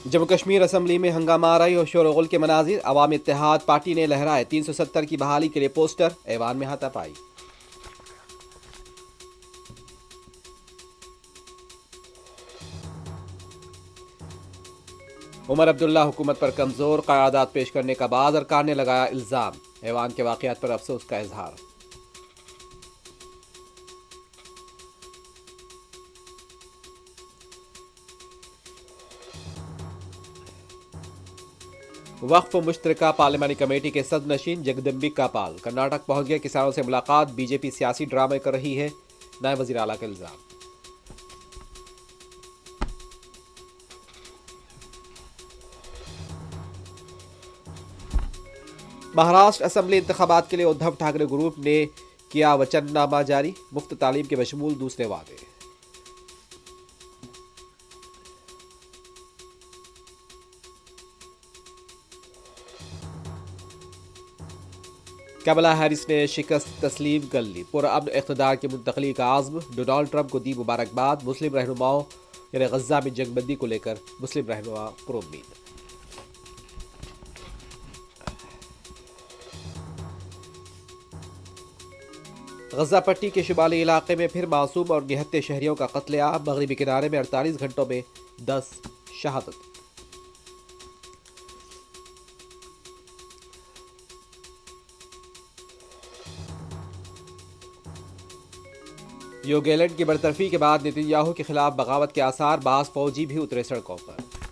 Jammu Kashmir assembly میں ہنگامہ آرائی اور شور و غل کے مناظر، عوامی اتحاد پارٹی نے لہرائے 370 کی بحالی کے لیے پوسٹر، ایوان میں ہاتھا پائی۔ عمر عبداللہ حکومت پر کمزور قرارداد پیش کرنے کا بعض ارکان نے لگایا الزام، ایوان کے واقعات پر افسوس کا اظہار۔ وقف مشترکہ پارلیمانی کمیٹی کے صدر نشین جگدمبکا پال کرناٹک پہنچ گئے، کسانوں سے ملاقات، بی جے پی سیاسی ڈرامے کر رہی ہے، نائب وزیر اعلیٰ کا الزام۔ مہاراشٹر اسمبلی انتخابات کے لیے ادھو ٹھاکرے گروپ نے کیا وچن نامہ جاری، مفت تعلیم کے بشمول دوسرے وعدے۔ کملا ہیرس نے شکست تسلیم کر لی، پرامن اقتدار کی منتقلی کا عزم، ڈونالڈ ٹرمپ کو دی مبارکباد، مسلم رہنماؤں یعنی غزہ میں جنگ بندی کو لے کر مسلم رہنما پر امید۔ غزہ پٹی کے شمالی علاقے میں پھر معصوم اور نہتے شہریوں کا قتل عام، مغربی کنارے میں 48 گھنٹوں میں 10 شہادت۔ یوگیلینڈ کی برطرفی کے بعد نتن یاہو کے خلاف بغاوت کے آثار، بعض فوجی بھی اترے سڑکوں پر۔